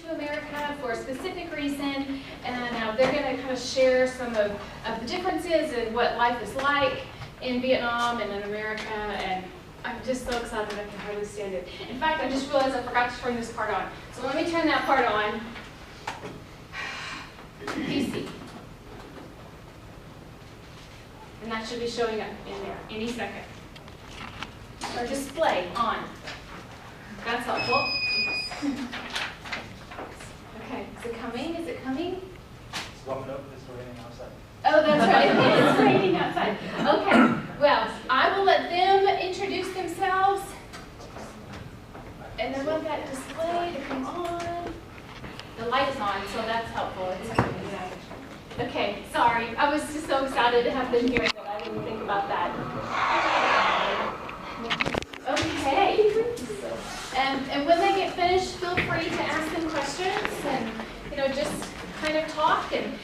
to America for a specific reason, and they're going to kind of share some of the differences in what life is like in Vietnam and in America, and I'm just so excited I can hardly stand it. In fact, I just realized I forgot to turn this part on. So let me turn that part on. PC. And that should be showing up in there any second. Or display on. That's helpful. Okay, is it coming? Is it coming? It's warming up, it's raining outside. Oh, that's right. It's raining outside. Okay, well, I will let them introduce themselves. And I want that display to come on. The light is on, so that's helpful. Okay, sorry. I was just so excited to have them here that I didn't think about that. Okay. And when they get finished, feel free to ask them questions and, just kind of talk. And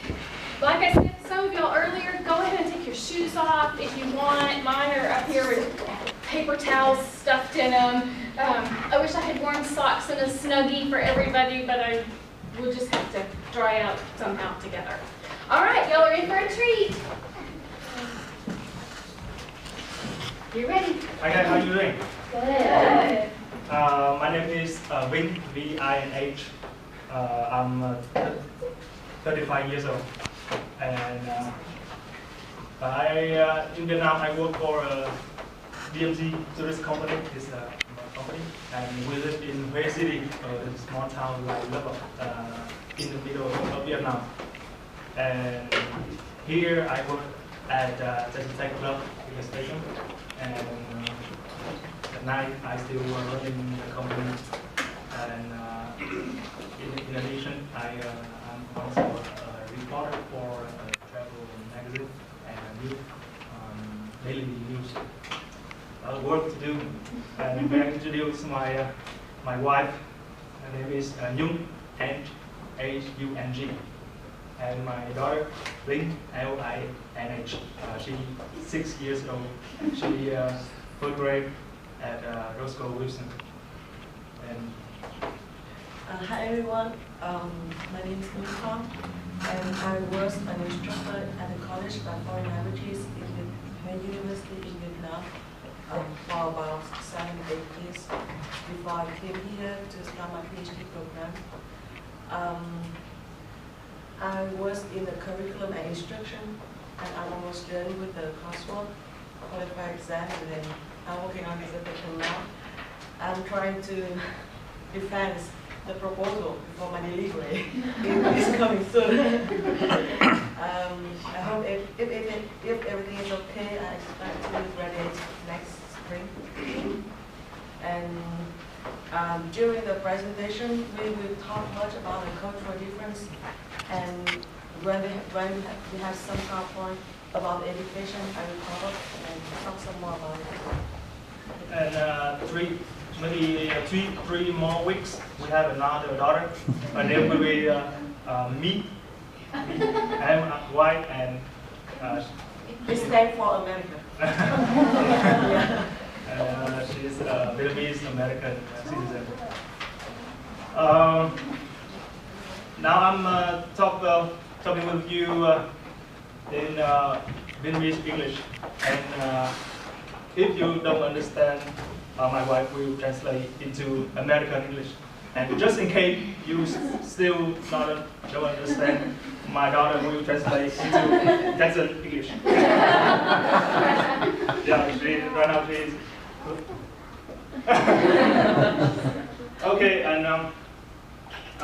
like I said to some of y'all earlier, go ahead and take your shoes off if you want. Mine are up here with paper towels stuffed in them. I wish I had worn socks and a Snuggie for everybody, but we'll just have to dry out somehow together. All right, y'all are in for a treat. You ready? Hi guys, how are you doing? Good. My name is Vinh, V-I-N-H. I'm 35 years old. And in Vietnam, I work for a DMZ tourist company. It's a company. And we live in Hue City, a small town like Lubbock, in the middle of Vietnam. And here I work at Tech Club in the station. And at night I still running the company. And in addition, I'm also a reporter for a travel magazine and daily news. A lot of work to do. And may I introduce my wife. Her name is Nhung, H-U-N-G. And my daughter, Lin, L-I-N-H. She's 6 years old. She third grade at Roscoe Wilson. And hi everyone. My name is Nguyễn Tri Phương, and I was an instructor at the College of Foreign Languages in the University in Vietnam for about 7-8 years before I came here to start my PhD program. I was in the curriculum and instruction, and I'm almost done with the coursework, qualified exam, and then I'm working on dissertation now. I'm trying to defend the proposal before my delivery. It's coming soon. I hope if everything is okay, I expect to graduate next spring. And during the presentation, we will talk much about the cultural difference. And when we have some PowerPoint about education, I will cover and talk some more about it. And maybe 3 more weeks, we have another daughter. Her name will be me. I'm white and it stands for America. She's a Vietnamese American citizen. Now I'm talking with you in Vietnamese English, and if you don't understand, my wife will translate into American English. And just in case you still don't understand, my daughter will translate into Texan English. Yeah, right now she is. Okay, and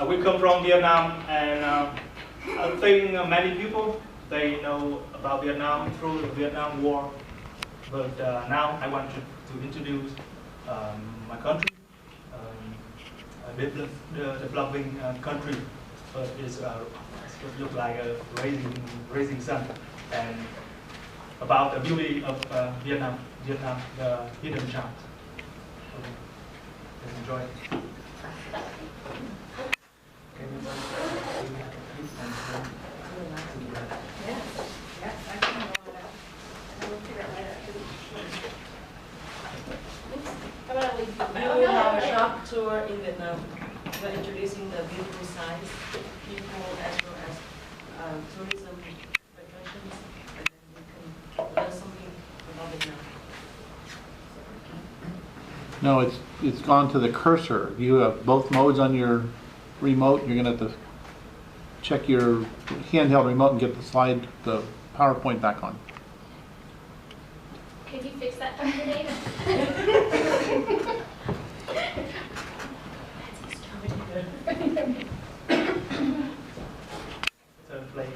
we come from Vietnam, and I think many people, they know about Vietnam through the Vietnam War. But now I want to introduce my country, a developing country, but it looks like a rising sun, and about the beauty of Vietnam, the hidden gem. Let's enjoy. We will have a short tour in Vietnam. we are introducing the beautiful sights, people, as well as tourism attractions, and then we can learn something about Vietnam. No, it's gone to the cursor. You have both modes on your remote. You're going to have to check your handheld remote and get the PowerPoint back on. Can you fix that for me, David? Turn play.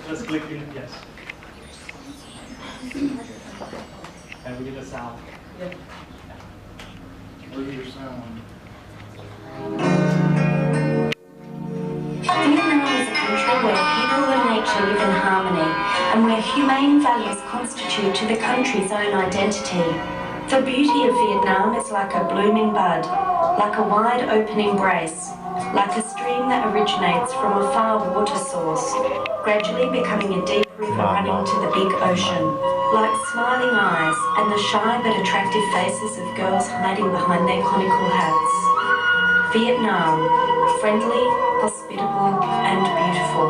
Just click in, yes. And we get the sound. Yeah. Look at your sound. Vietnam is a country where people and nature live in harmony and where humane values constitute to the country's own identity. The beauty of Vietnam is like a blooming bud, like a wide open embrace, like a stream that originates from a far water source, gradually becoming a deep river running to the big ocean, like smiling eyes and the shy but attractive faces of girls hiding behind their conical hats. Vietnam, friendly, hospitable and beautiful.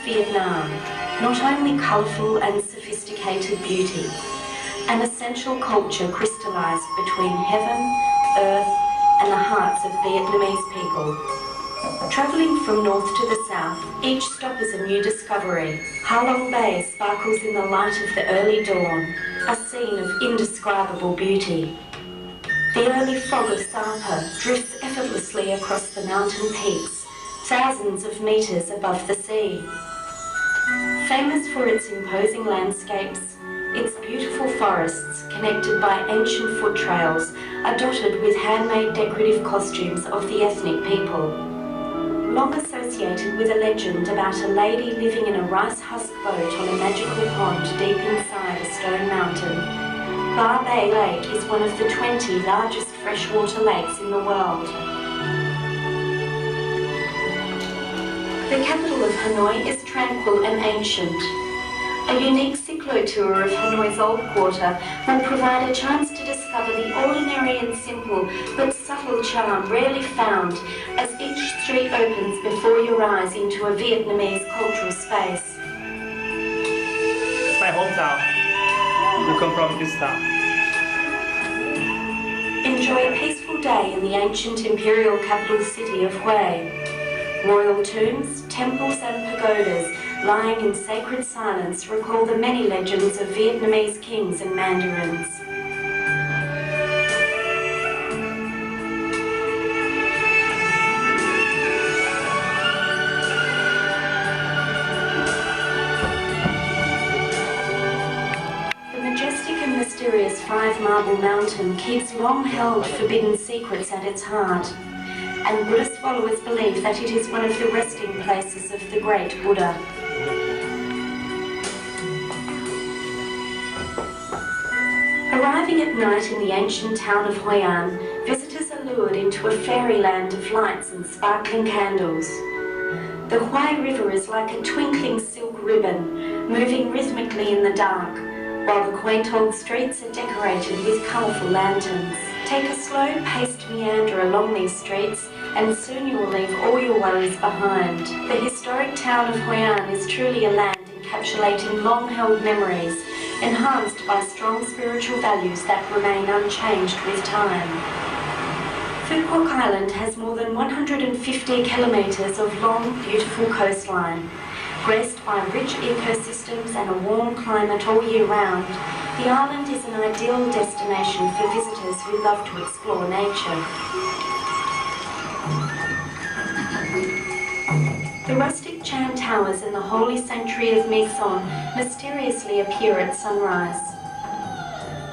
Vietnam, not only colourful and sophisticated beauty, an essential culture crystallised between heaven, earth and the hearts of Vietnamese people. Travelling from north to the south, each stop is a new discovery. Ha Long Bay sparkles in the light of the early dawn, a scene of indescribable beauty. The early fog of Sapa drifts effortlessly across the mountain peaks, thousands of metres above the sea. Famous for its imposing landscapes, its beautiful forests, connected by ancient foot trails, are dotted with handmade decorative costumes of the ethnic people. Long associated with a legend about a lady living in a rice husk boat on a magical pond deep inside a stone mountain, Ba Bay Lake is one of the 20 largest freshwater lakes in the world. The capital of Hanoi is tranquil and ancient. A unique cyclo-tour of Hanoi's old quarter will provide a chance to discover the ordinary and simple but subtle charm rarely found as each street opens before your eyes into a Vietnamese cultural space. It's my hometown. We come from this town. Enjoy a peaceful day in the ancient imperial capital city of Hue. Royal tombs, temples and pagodas lying in sacred silence recall the many legends of Vietnamese kings and mandarins. The majestic and mysterious Five Marble Mountain keeps long-held forbidden secrets at its heart, and Buddhist followers believe that it is one of the resting places of the great Buddha. Arriving at night in the ancient town of Hoi An, visitors are lured into a fairyland of lights and sparkling candles. The Hue River is like a twinkling silk ribbon, moving rhythmically in the dark, while the quaint old streets are decorated with colourful lanterns. Take a slow-paced meander along these streets, and soon you will leave all your worries behind. The historic town of Hoi An is truly a land encapsulating long-held memories, enhanced by strong spiritual values that remain unchanged with time. Phu Quoc Island has more than 150 kilometres of long, beautiful coastline. Graced by rich ecosystems and a warm climate all year round, The island is an ideal destination for visitors who love to explore nature. The rustic Chan Towers in the holy sanctuary of My Son mysteriously appear at sunrise.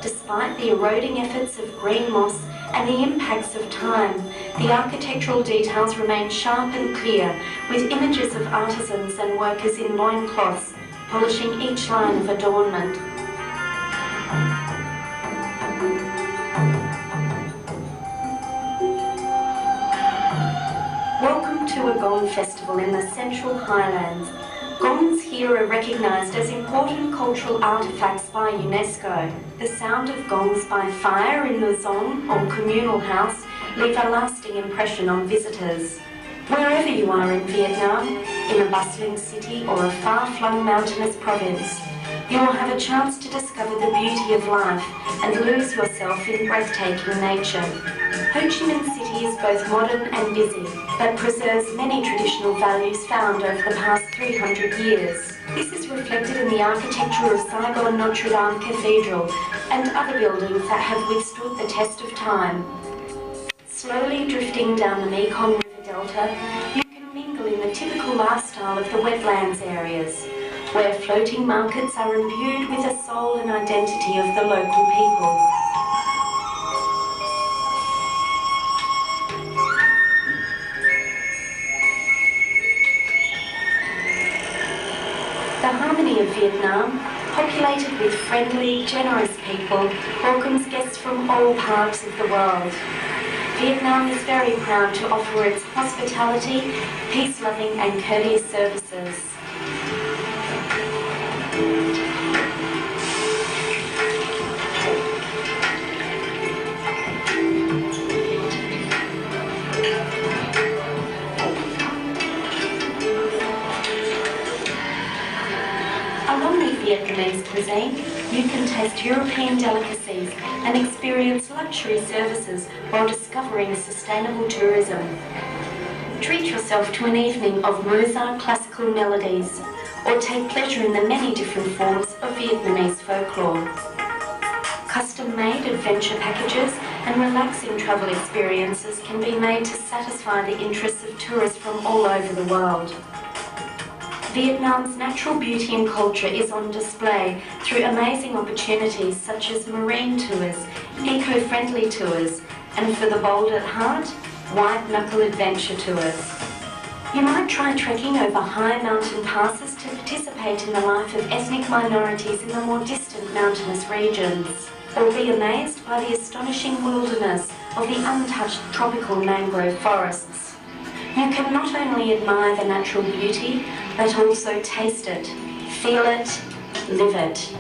Despite the eroding efforts of green moss and the impacts of time, the architectural details remain sharp and clear, with images of artisans and workers in loincloths polishing each line of adornment. Welcome to a gong festival in the Central Highlands. Gongs here are recognised as important cultural artefacts by UNESCO. The sound of gongs by fire in the zong or communal house leave a lasting impression on visitors. Wherever you are in Vietnam, in a bustling city or a far-flung mountainous province, you will have a chance to discover the beauty of life and lose yourself in breathtaking nature. Ho Chi Minh City is both modern and busy, but preserves many traditional values found over the past 300 years. This is reflected in the architecture of Saigon Notre Dame Cathedral and other buildings that have withstood the test of time. Slowly drifting down the Mekong River Delta, you can mingle in the typical lifestyle of the wetlands areas, where floating markets are imbued with the soul and identity of the local people. The harmony of Vietnam, populated with friendly, generous people, welcomes guests from all parts of the world. Vietnam is very proud to offer its hospitality, peace-loving and courteous services. Along with Vietnamese cuisine, you can taste European delicacies and experience luxury services while discovering sustainable tourism. Treat yourself to an evening of Mozart classical melodies, or take pleasure in the many different forms of Vietnamese folklore. Custom-made adventure packages and relaxing travel experiences can be made to satisfy the interests of tourists from all over the world. Vietnam's natural beauty and culture is on display through amazing opportunities such as marine tours, eco-friendly tours, and for the bold at heart, white-knuckle adventure tours. You might try trekking over high mountain passes to participate in the life of ethnic minorities in the more distant mountainous regions, or be amazed by the astonishing wilderness of the untouched tropical mangrove forests. You can not only admire the natural beauty, but also taste it, feel it, live it.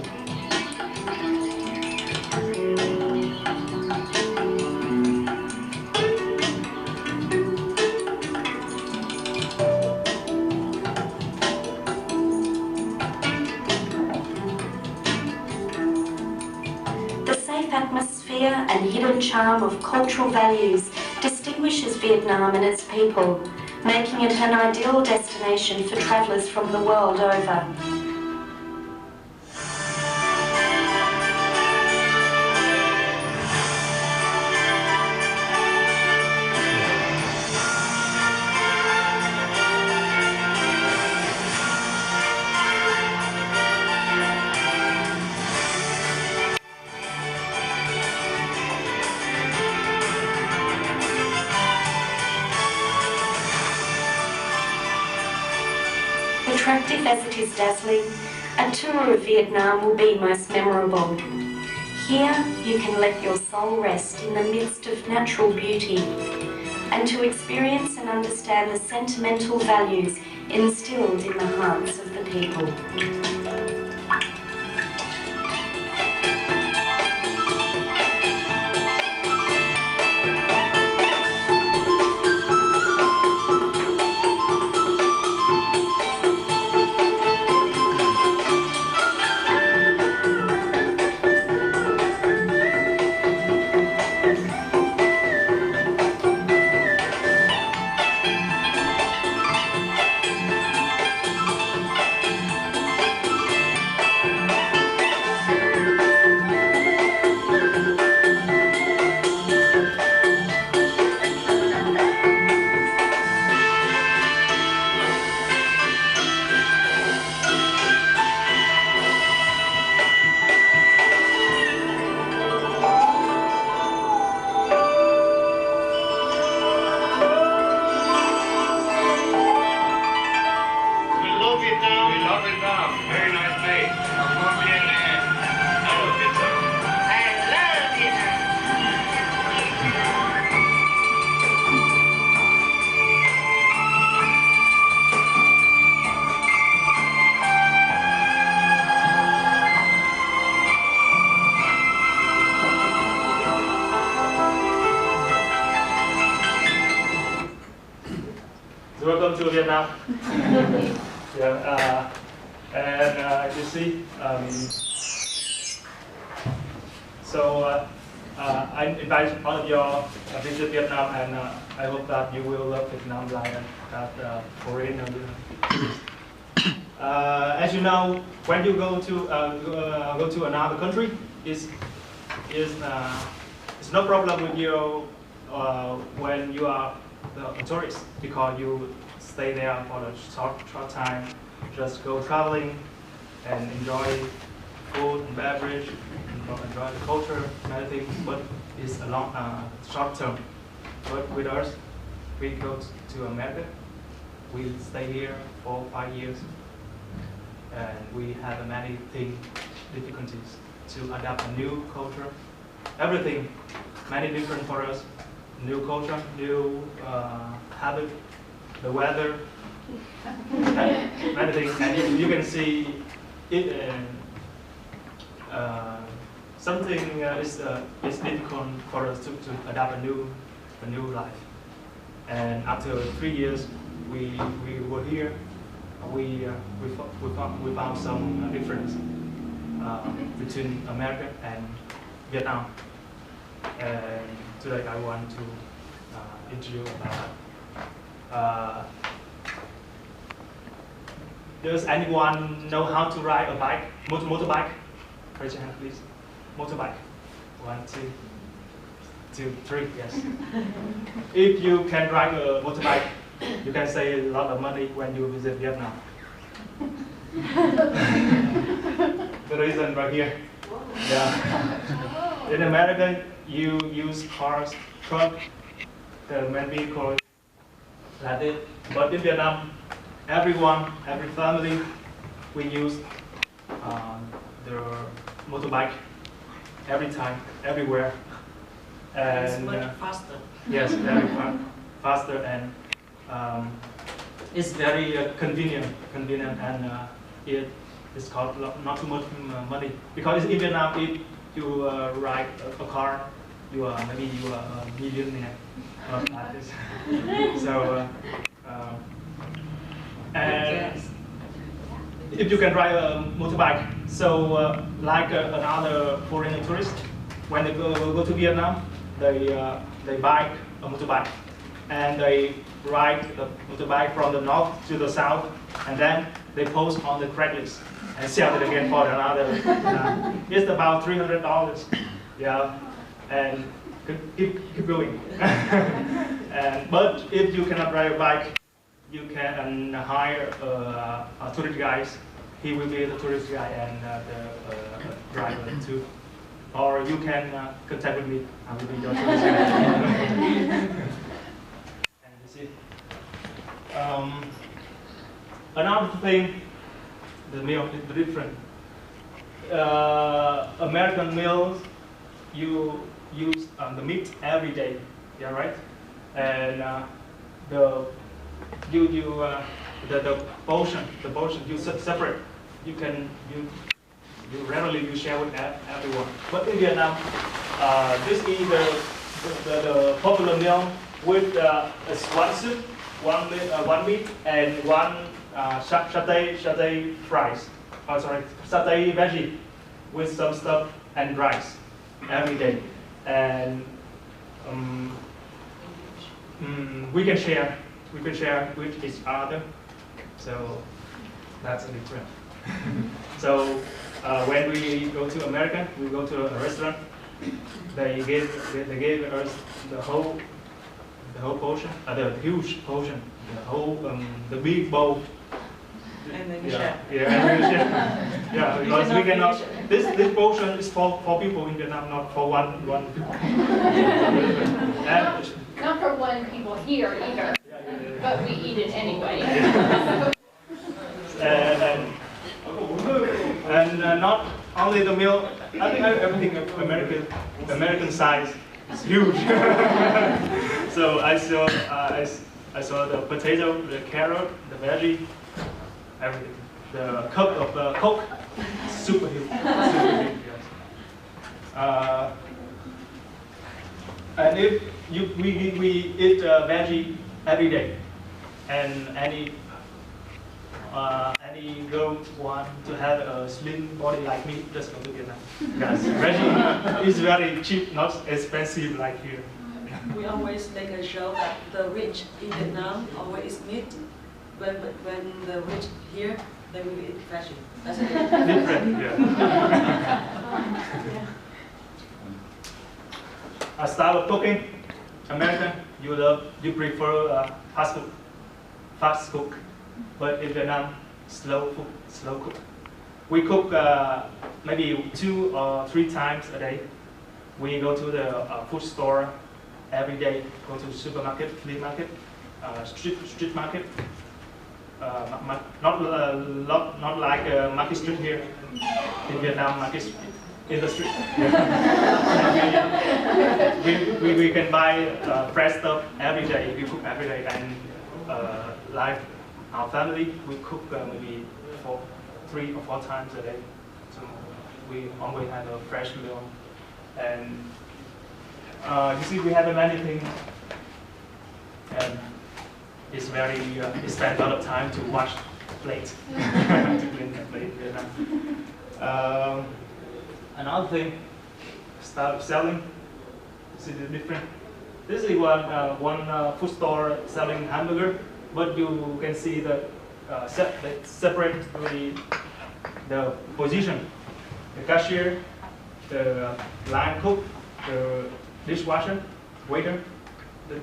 The safe atmosphere and hidden charm of cultural values distinguishes Vietnam and its people, making it an ideal destination for travellers from the world over. Attractive as it is dazzling, a tour of Vietnam will be most memorable. Here you can let your soul rest in the midst of natural beauty and to experience and understand the sentimental values instilled in the hearts of the people. Welcome to Vietnam. Yeah, and you see, I invite all of you to visit Vietnam, and I hope that you will love Vietnam like that foreigner. As you know, when you go to another country, it's no problem with you when you are a tourist, because you stay there for a short time, just go traveling and enjoy food and beverage, enjoy the culture, many things. But it's a long, short term. But with us, we go to America. We stay here for 5 years, and we have many difficulties to adapt a new culture. Everything, many different for us. New culture, new habit, the weather, many things. And you can see it. Something is difficult for us to adapt a new life. And after 3 years, we were here. We found some difference between America and Vietnam. And today I want to introduce about. Does anyone know how to ride a bike, motorbike? Raise your hand, please. Motorbike. 1, 2, 3. Yes. If you can ride a motorbike, you can save a lot of money when you visit Vietnam. The reason right here. Yeah. In America, you use cars, truck, the main vehicle, like it. But in Vietnam, every family, we use the motorbike every time, everywhere. And it's much faster. Yes, very faster, and it's very convenient, and it is cost not too much money, because in Vietnam, if you ride a car, maybe you are a millionaire, not like this. So, and if you can ride a motorbike, so like another foreign tourist, when they go to Vietnam, they buy a motorbike, and they ride the motorbike from the north to the south, and then they post on the Craigslist and sell it again for another. It's about $300. Yeah, and keep going. But if you cannot ride a bike, you can hire a tourist guide. He will be the tourist guide and the driver too. Or you can contact with me. I will be your tourist guide. And you see. Another thing, the meal is different. American meals, you use the meat every day. Yeah, right. And the portion you separate. You rarely share with everyone. But in Vietnam, this is the popular meal with one soup, one meat, and one satay fries. Oh, sorry, satay veggie with some stuff and rice every day. And we can share with each other. So that's a big trend. So when we go to America, we go to a restaurant. They gave us the whole portion, the huge portion, the big bowl. And then you share. Yeah, and we share. Yeah, because we cannot. This portion is for people in Vietnam, not for one people. Not for one people here either, but we eat it anyway. And not only the meal, I think everything American size is huge. So I saw the potato, the carrot, the veggie, everything. The cup of Coke, super huge. Super huge, yes. And if we eat veggie every day, And any girl want to have a slim body like me, just go to Vietnam. Because Reggie is very cheap, not expensive like here. We always make a joke that the rich in Vietnam always meet. When the rich here, they will eat fashion. That's it. Different, yeah. A style of cooking, American, you prefer fast cook, but in Vietnam, slow cook. We cook maybe 2 or 3 times a day. We go to the food store every day, go to supermarket, flea market, street market. Not like market street here in Vietnam, market street, in the street. we can buy fresh stuff every day. We cook every day, and like our family, we cook maybe 3 or 4 times a day. So we always have a fresh meal. And you see, we have many things. And it's very, it spends a lot of time to wash plate, to clean the plate. Another thing, start selling. See the difference. This is one food store selling hamburger, but you can see that separate the position, the cashier, the line cook, the dishwasher, waiter, the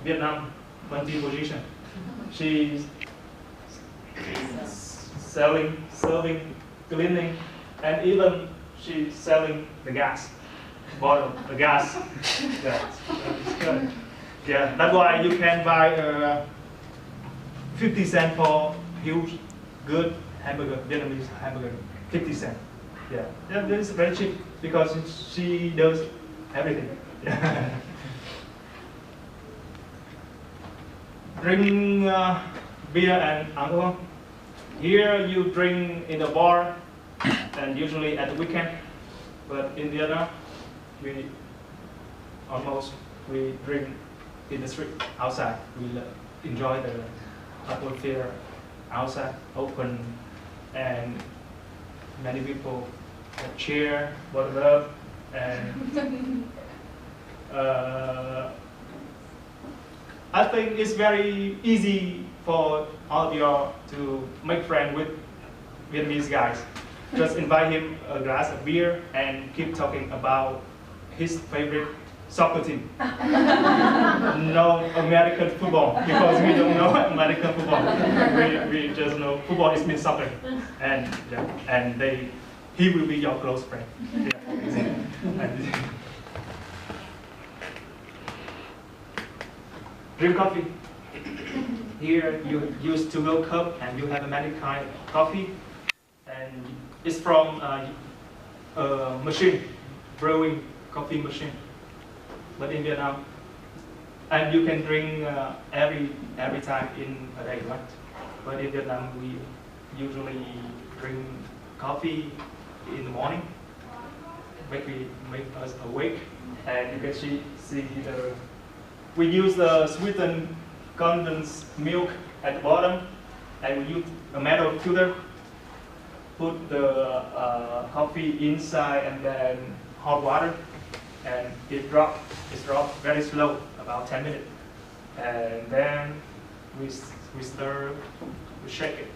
Vietnam. 20 position. She's selling, serving, cleaning, and even she's selling the gas bottle, the gas. Yeah, it's good. Yeah, that's why you can buy 50 cents for huge, good hamburger, Vietnamese hamburger. 50 cents. Yeah, that is very cheap because she does everything. Drink beer and alcohol. Here you drink in the bar and usually at the weekend. But in Vietnam, we drink in the street outside. We enjoy the atmosphere outside, open, and many people cheer, bottle up, and I think it's very easy for all of you to make friends with Vietnamese guys. Just invite him a glass of beer and keep talking about his favorite soccer team. No American football, because we don't know American football. We just know football means soccer, and he will be your close friend. Yeah. Drink coffee. Here you use to-go cup and you have many kind of coffee, and it's from a machine, brewing coffee machine. But in Vietnam, and you can drink every time in a day, right? But in Vietnam, we usually drink coffee in the morning, make us awake, and you can see we use the sweetened condensed milk at the bottom, and we use a metal filter, put the coffee inside, and then hot water, and it drops very slow, about 10 minutes, and then we stir, we shake it,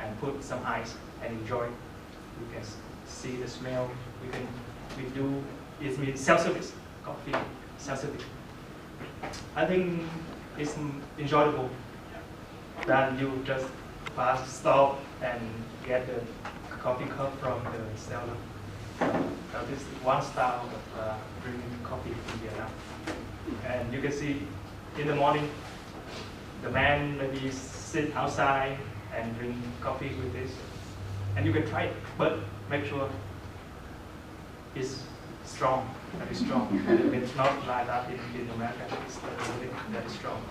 and put some ice, and enjoy. You can see the smell. It means self-service, coffee self-service. I think it's enjoyable than you just stop and get the coffee cup from the seller. So this is one style of drinking coffee in Vietnam. And you can see in the morning, the man maybe sit outside and drink coffee with this. And you can try it, but make sure it's strong, very strong. And it's not like that in America, it's very strong.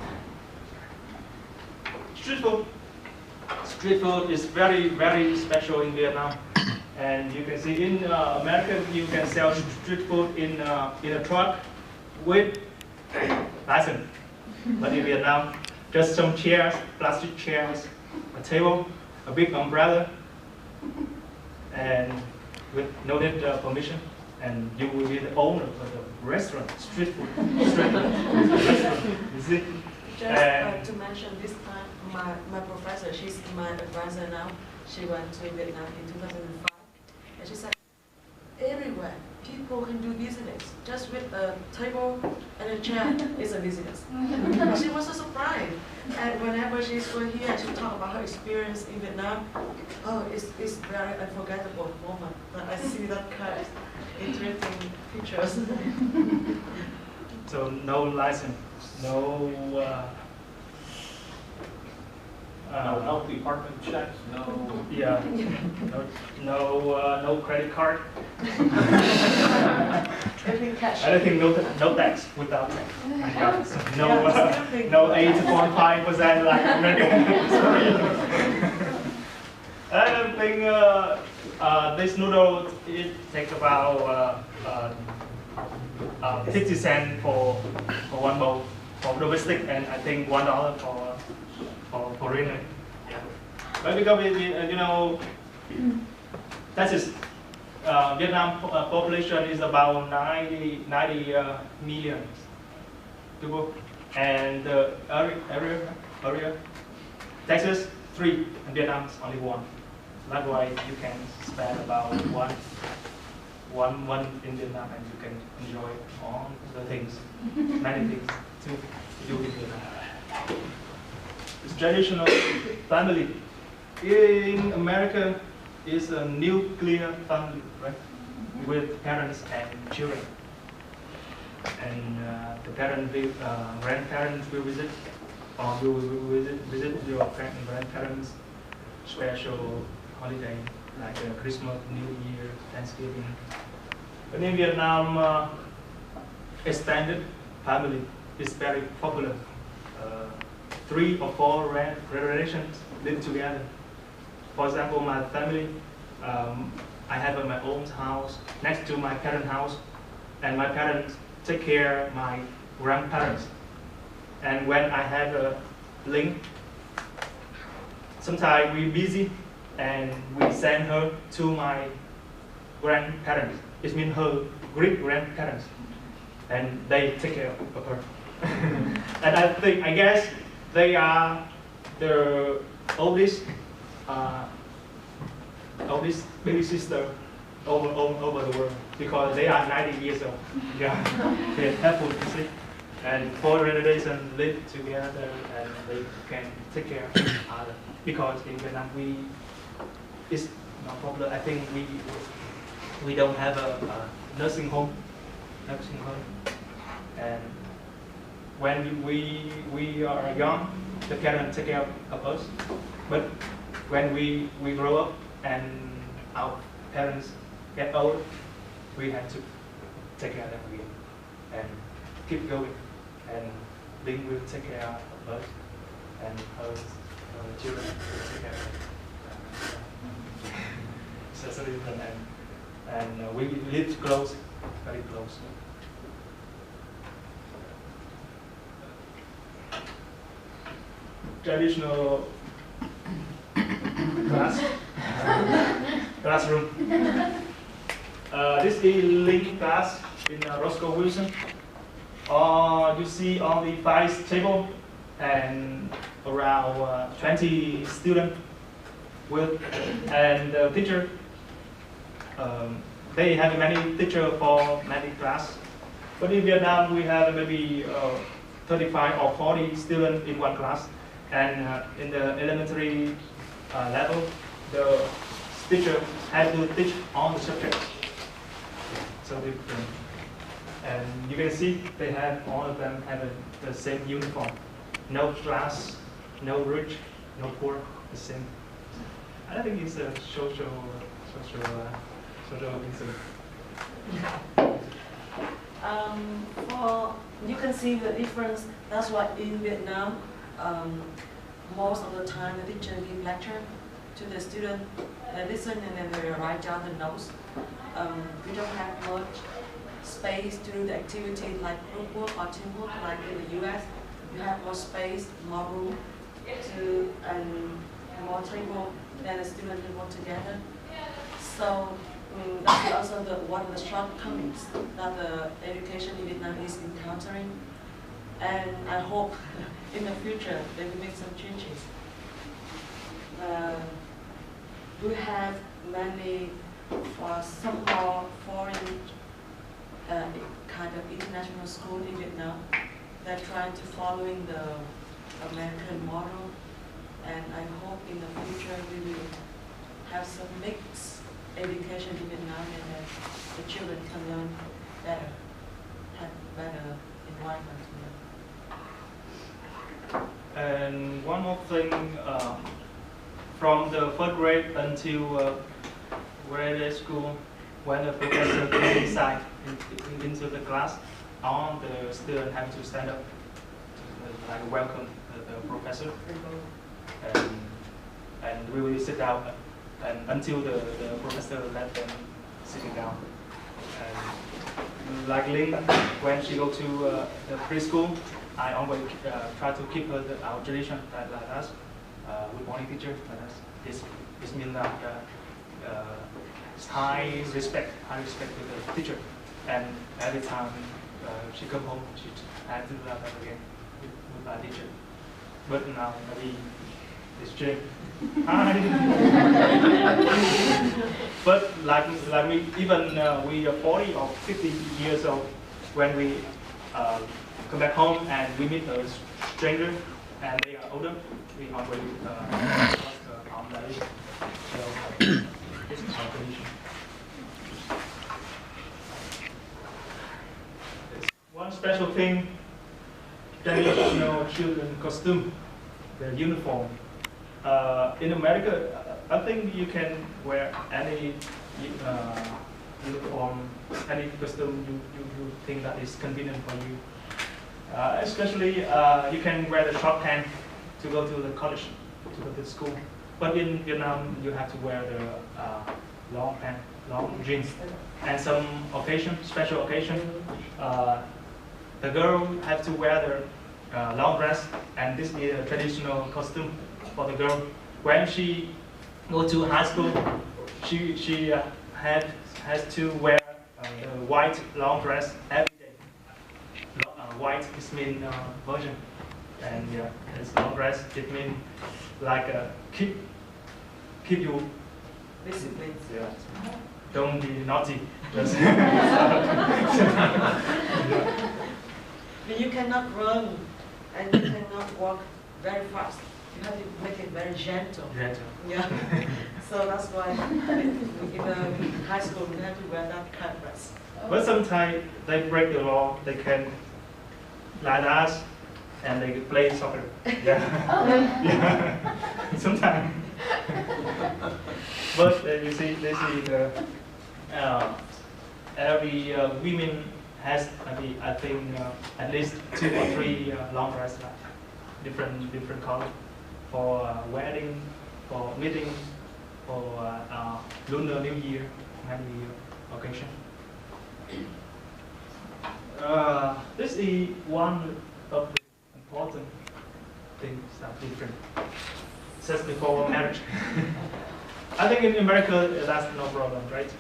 Street food. Street food is very, very special in Vietnam. And you can see in America, you can sell street food in a truck with license. But in Vietnam, just some chairs, plastic chairs, a table, a big umbrella, and with no need permission. And you will be the owner of the restaurant, street food restaurant. You see? Just to mention, this time my professor, she's my advisor now. She went to Vietnam in 2005, and she said, everywhere people can do business just with a table and a chair is a business. She was so surprised. And whenever she's here, she talk about her experience in Vietnam. Oh, it's very unforgettable moment. But I see that kind of interesting pictures. So no license, no health department checks, no. Yeah, no credit card. Everything cash. Anything no tax without tax. So no 8.5% like American. I think this noodle it takes about 50 cents for one bowl for domestic, and I think $1 for foreigner. Yeah. But because you know, that is Vietnam population is about 90 million people, and the area Texas 3 and Vietnam is only 1. That's why you can spend about one month in Vietnam and you can enjoy all the things, many things to do in Vietnam. It's traditional family. In America, it's a nuclear family, right? With parents and children. And the grandparents will visit, or you will visit your grandparents' special holiday, like Christmas, New Year, Thanksgiving. But in Vietnam, extended family is very popular. 3 or 4 generations live together. For example, my family, I have my own house next to my parents' house, and my parents take care of my grandparents. And when I have a link, sometimes we're busy and we send her to my grandparents. It means her great-grandparents, and they take care of her. And I guess they are the oldest baby sister over the world, because they are 90 years old. Yeah, they're helpful to see. And 4 generations live together and they can take care of each other. Because in Vietnam, it's not popular. I think we don't have a nursing home. And when we are young, the parents take care of us. But when we grow up and our parents get old, we have to take care of them again and keep going. And Vinh will take care of us, and her children will take care of them. And we live close, very close. Traditional classroom. This is Link class in Roscoe Wilson. You see only 5 tables and around 20 students with, and the teacher. They have many teachers for many class, but in Vietnam we have maybe 35 or 40 students in one class, and in the elementary level, the teacher has to teach all the subjects. So different. And you can see they have, all of them have the same uniform. No class, no rich, no poor, the same. I think it's a social incident. You can see the difference. That's why in Vietnam, most of the time the teacher give lecture to the student. They listen and then they write down the notes. We don't have much space to do the activity like group work or teamwork like in the US. you have more space, more room, and more table, and the students can work together. So that's also one of the shortcomings that the education in Vietnam is encountering. And I hope in the future they will make some changes. We have many some more foreign kind of international school in Vietnam. They're trying to following the American model, and I hope in the future we will have some mixed education in Vietnam, and that the children can learn better, have better environment. And one more thing, from the first grade until grade school, when the professor goes inside into the class, all the students have to stand up to like welcome the professor, and we will sit down and until the professor let them sitting down. And like Linh, when she go to the preschool, I always try to keep her our tradition like us. Good morning, teacher. Like us. This means that high respect to the teacher. And every time she come home, she had to do that again with our teacher. But now maybe it's changed. Hi. But like me, even we are 40 or 50 years old, when we come back home and we meet a stranger and they are older, we always ask on that. So this is our tradition. One special thing, traditional children costume, the uniform. In America, I think you can wear any uniform, any costume you think that is convenient for you. Especially, you can wear the short pants to go to the college, to go to school. But in Vietnam, you have to wear the long pants, long jeans. And some occasion, special occasion, the girl have to wear the long dress, and this is a traditional costume for the girl. When she go to high school, she has to wear the white long dress every day. White is mean virgin, and yeah, it's long dress. It means like keep you discipline. Yeah. Don't be naughty. You cannot run and you cannot walk very fast. You have to make it very gentle. Gentle. Yeah. So that's why in high school we have to wear that kind of dress. But sometimes they break the law. They can like us and they play soccer. Yeah. Oh. Yeah. Sometimes. But you see, they see the every women has I think at least 2 or 3 long dress, like different color for wedding, for meeting, for Lunar New Year, many occasion. This is one of the important things that different just before marriage. I think in America that's no problem, right?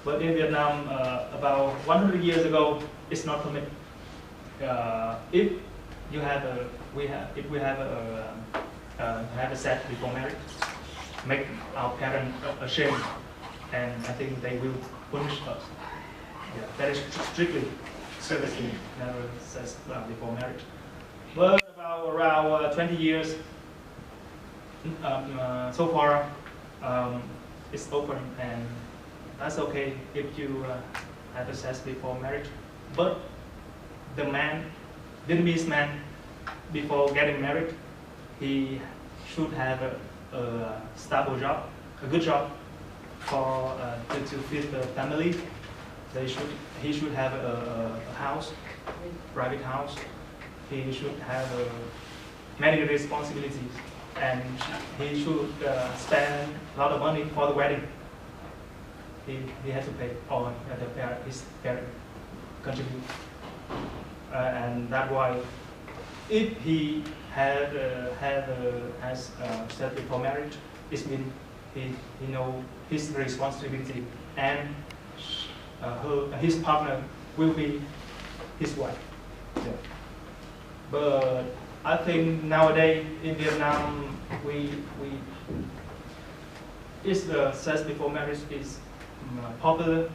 But in Vietnam, about 100 years ago, it's not permitted. If you have if we have a sex before marriage, make our parents ashamed, and I think they will punish us. Yeah, that is strictly, seriously, never sex before marriage. But about around 20 years, so far, it's open, and that's okay if you have sex before marriage. But the man, Vietnamese man, before getting married, he should have a stable job, a good job for to feed the family. He should have a house, private house. He should have many responsibilities, and he should spend a lot of money for the wedding. He had to pay, or his parents contribute, and that's why if he has sex before marriage, it means he know his responsibility, and his partner will be his wife. Yeah. But I think nowadays in Vietnam, sex before marriage is popular,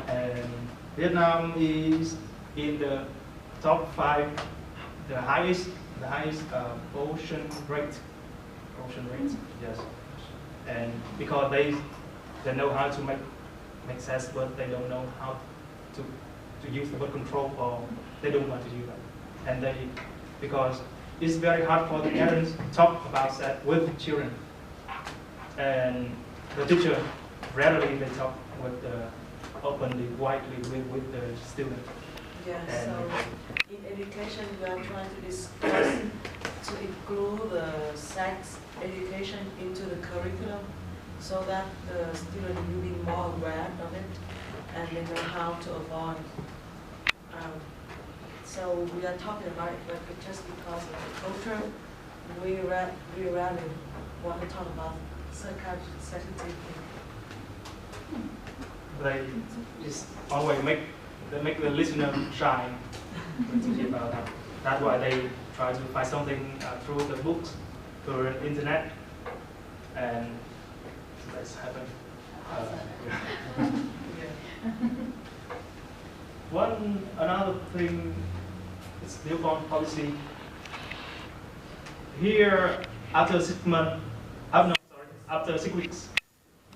and Vietnam is in the top 5, the highest abortion rate. Yes, and because they know how to make sex, but they don't know how to use the birth control, or they don't want to do that, and because it's very hard for the parents to talk about that with children, and the teacher rarely they talk with openly, widely with the student. Yeah, so in education we are trying to discuss to include the sex education into the curriculum so that the student will be more aware of it and they know how to avoid. So we are talking about it, but just because of the culture, we rarely want to talk about sensitive things. They just always make the listener shy to hear about that. That's why they try to find something through the books, through the internet, and that's happened. Another thing is newborn policy. Here, after 6 months, after 6 weeks,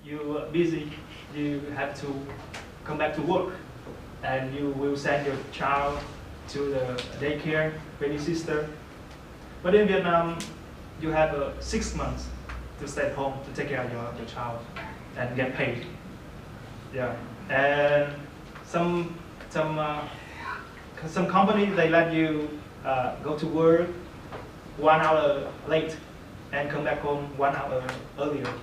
you are busy. You have to come back to work, and you will send your child to the daycare, babysitter. But in Vietnam, you have 6 months to stay at home to take care of your child and get paid. Yeah, and some companies they let you go to work 1 hour late and come back home 1 hour earlier.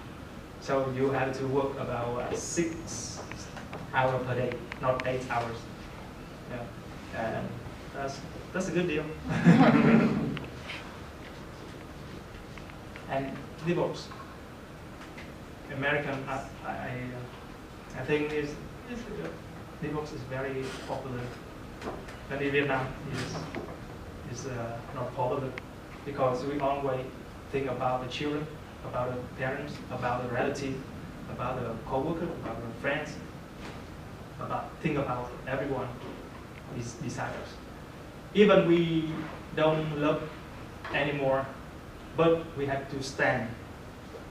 So you have to work about 6 hours per day, not 8 hours. Yeah, and that's a good deal. And divorce. American, I think divorce is very popular, but in Vietnam is not popular because we always think about the children, about the parents, about the relative, about the co-worker, about the friends, think about everyone beside us. Even we don't love anymore, but we have to stand.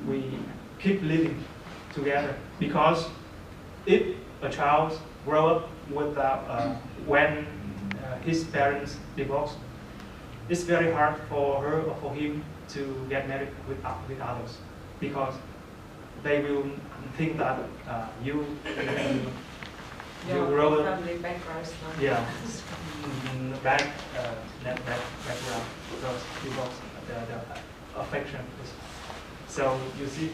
We keep living together because if a child grow up without when his parents divorce, it's very hard for her or for him to get married with others because they will think that you grow up. Family background. Yeah, background because divorce, the affection. So you see,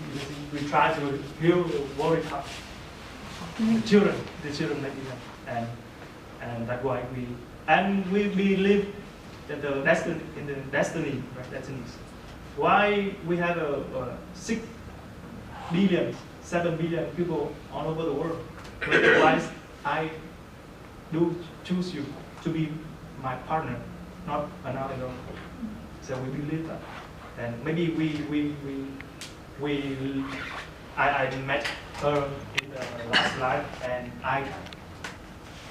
we try to heal the worry part. The children maybe, and that's why we believe that the destiny. Why we have 6 billion, 7 billion people all over the world? Otherwise, I do choose you to be my partner, not another girl. So we believe that, and maybe I met her in the last life, and I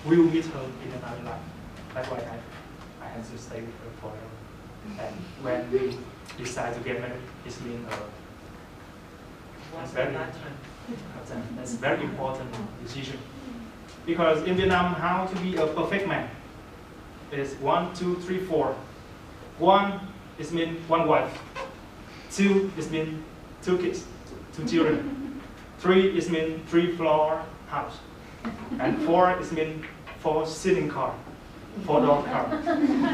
will meet her in another life. That's why I have to stay with her forever. And when we decide to get married, it's been that's a very important decision. Because in Vietnam, how to be a perfect man is 1, 2, 3, 4. 1 is mean 1 wife. 2 is mean 2 kids, 2 children. 3 is mean 3-floor house. And 4 is mean 4 sitting car, 4-door car.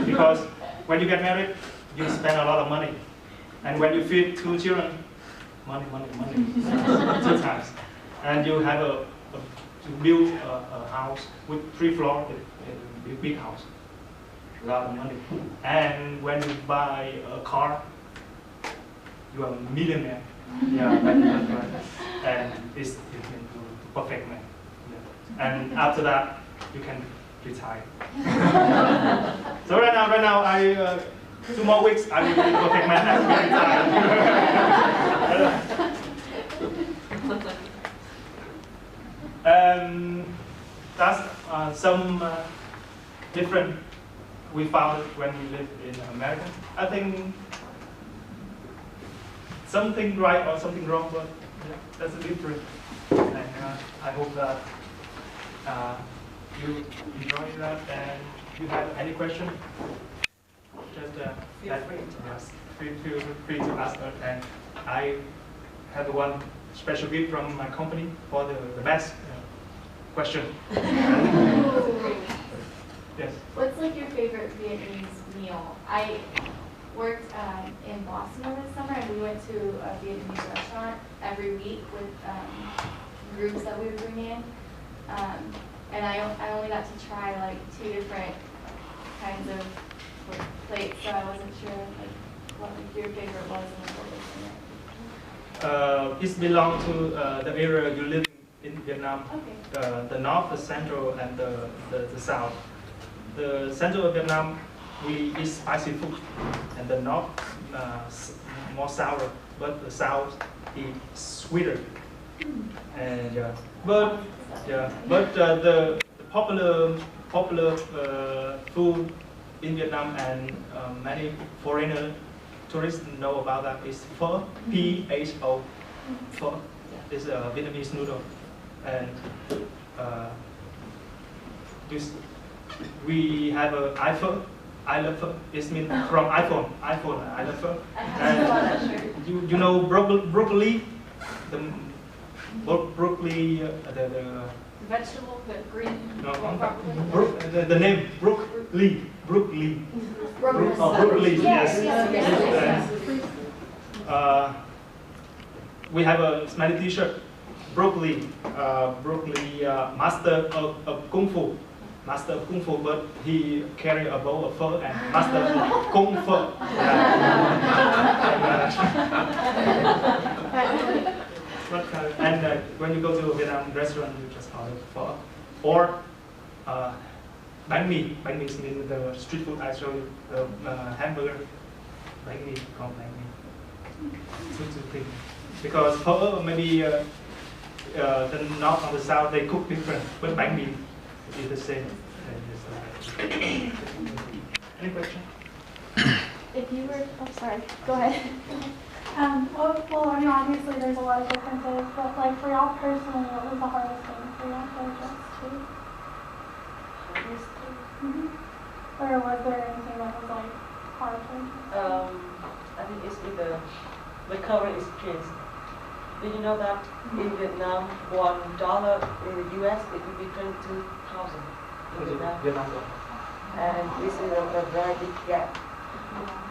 Because when you get married, you spend a lot of money. And when you feed 2 children, money, 2 times. And you have to build a house with 3 floors, a big house. a lot of money. And when you buy a car, you are a millionaire. Yeah, that's right. And it's perfect man. Yeah. And after that, you can retire. So right now, I 2 more weeks, I will be perfect man and retire. That's some different we found when we lived in America. I think something right or something wrong, but yeah, that's a different. And I hope that you enjoy that. And if you have any question, just feel free to ask us. And I have one special gift from my company for the best question. Yes. What's like your favorite Vietnamese meal? I worked in Boston over the summer, and we went to a Vietnamese restaurant every week with groups that we would bring in. And I only got to try like 2 different kinds of plates, so I wasn't sure like what your favorite was and what was in it. It belongs to the area you live in Vietnam. Okay. The north, the central, and the south. The central of Vietnam, we eat spicy food, and the north more sour, but the south eat sweeter. And but the popular food in Vietnam, and many foreigner tourists know about that, is pho. P.1. Pho is a Vietnamese noodle, and we have an iPhone. I love pho. It means from iPhone. I love pho. And you know broccoli, the broccoli, the Vegetable, the green. No, the name broccoli. Broccoli. Yes. We have a smelly T-shirt. Broccoli, master of kung fu. Master of kung fu, but he carry a bowl of pho and master of kung fu. And when you go to a Vietnam restaurant, you just order pho or bánh mì. Bánh mì means the street food I showed you, the hamburger. Bánh mì called bánh mì. Two things. Because pho maybe the north and the south they cook different, but bánh mì is the same. Any question? If you were, oh sorry, go ahead. Well, I mean, obviously there's a lot of differences, but like for y'all personally, what was the hardest thing for y'all to adjust to? Or was there anything that was like hard for you? I think it's either the current experience. Did you know that in Vietnam, $1 in the US, it would be 22,000 in Vietnam? And this is a very big gap.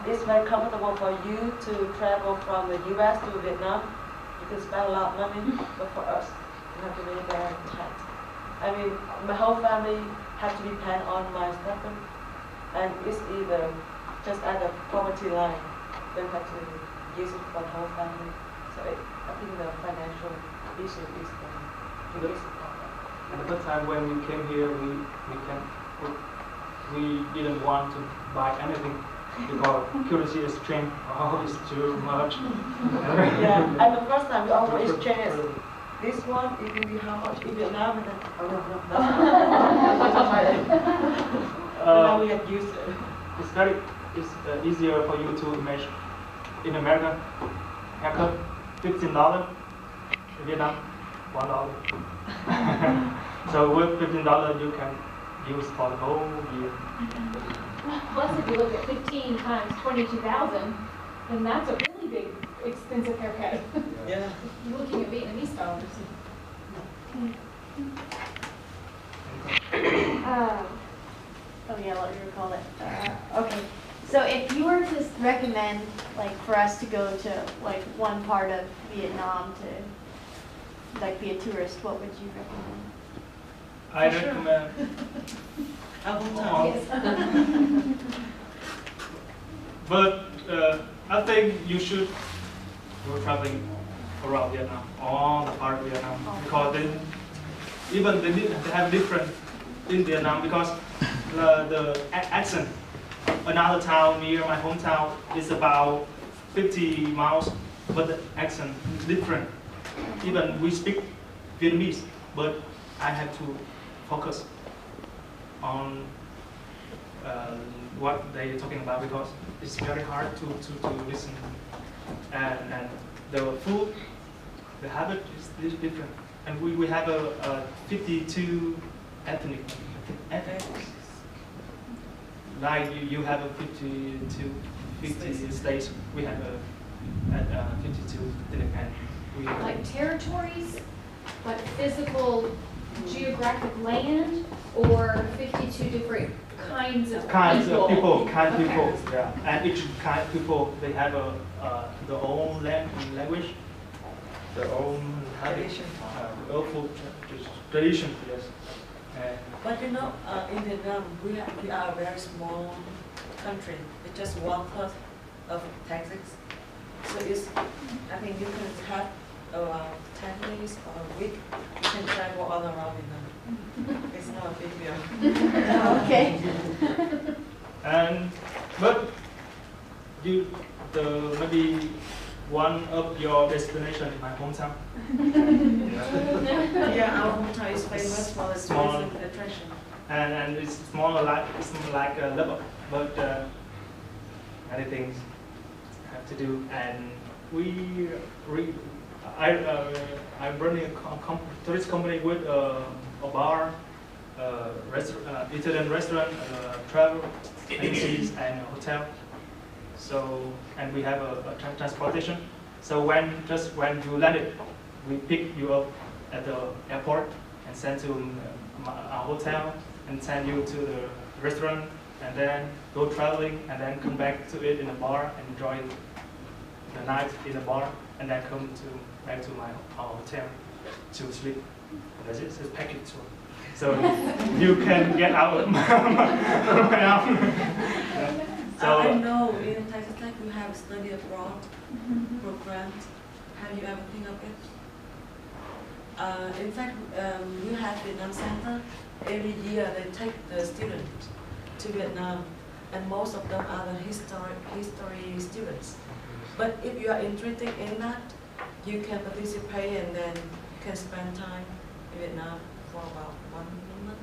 It's very comfortable for you to travel from the US to Vietnam. You can spend a lot of money, but for us, you have to be very tight. I mean, my whole family had to depend on my stipend, and it's either just at the poverty line, then have to use it for the whole family. So I think the financial issue is the biggest problem. And the first time when we came here, we didn't want to buy anything because curiosity is strange. Oh, it's too much. Yeah, and the first time we always exchange this one, it will be how much in Vietnam, and then now we get used to it. It's easier for you to imagine. In America, haircut $15. In Vietnam, $1. So with $15, you can use for the whole year. Plus, if you look at 15 times 22,000, then that's a really big, expensive haircut. Yeah. You're looking at Vietnamese dollars. Oh yeah, what do you call it? Okay, so if you were to recommend, like, for us to go to like one part of Vietnam to like be a tourist, what would you recommend? I recommend. I will tell. But I think you should go traveling around Vietnam, all the part of Vietnam, because they have different in Vietnam, because the accent. Another town near my hometown is about 50 miles, but the accent is different. Even we speak Vietnamese, but I have to focus on what they're talking about, because it's very hard to listen. And the food, the habit is different. And we have a 52 ethnic. Like you have a 50 states, we have a 52 ethnic, and we Like territories, like physical geographic land, or 52 different kinds of people. Yeah. And each kind of people, they have their own language, their own Tradition. Tradition, yes. But you know, in Vietnam, we are a very small country. It's just 1/3 of Texas. So it's, I think you can have around 10 days or a week. You can travel all around Vietnam. It's not a big deal. Okay. But maybe one of your destination in my hometown. Yeah, our hometown is famous for its tourism attraction. And it's like a Lubbock, but many things have to do. And I'm running a tourist company with a bar, Italian restaurant, travel agencies, and a hotel. So, and we have a transportation. So when you landed, we pick you up at the airport and send to our hotel and send you to the restaurant, and then go traveling, and then come back to it in a bar and enjoy the night in the bar, and then come back to our hotel to sleep. That's it. It's a package tour. So you can get out. So I know in Texas Tech we have study abroad programs. Have you ever think of it? In fact, we have Vietnam Center. Every year they take the students to Vietnam, and most of them are the history students. But if you are interested in that, you can participate, and then you can spend time in Vietnam for about 1 month.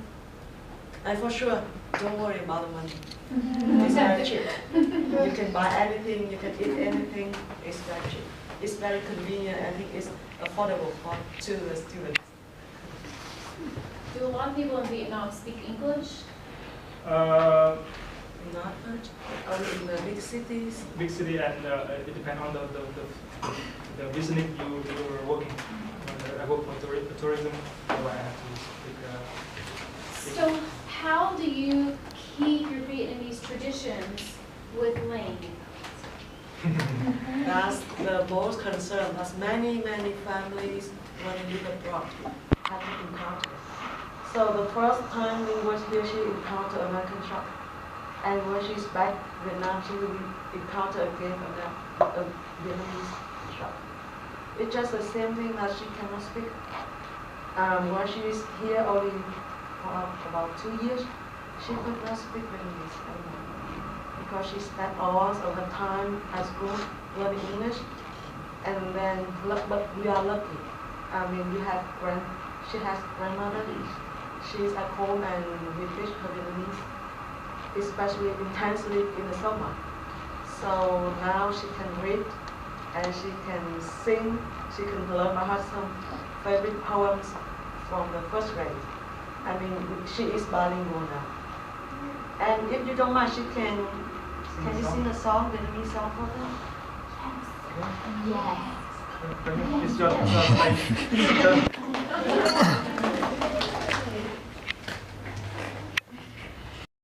And for sure, don't worry about the money. It's very cheap. You can buy anything, you can eat anything. It's very cheap. It's very convenient. I think it's affordable to the students. Do a lot of people in Vietnam speak English? Not much. Only in the big cities. Big city, and it depends on the business you are working. I work for tourism, so I have to speak. So how do you keep your Vietnamese traditions with Lang? That's the most concern, because many families, when they live abroad, have to encounter. So the first time we was here, she encountered American shop. And when she's back in Vietnam, she will encounter again a Vietnamese shop. It's just the same thing that she cannot speak. When she's here only for about 2 years, she could not speak Vietnamese anymore, because she spent all of her time at school learning English. And then, but we are lucky. I mean, she has grandmother. She's at home, and we teach her Vietnamese, especially intensely in the summer. So now she can read, and she can sing. She can learn by heart some favorite poems from the first grade. I mean, she is bilingual now. And if you don't mind, can you sing a song, Vietnamese song for them? Yes. It's just like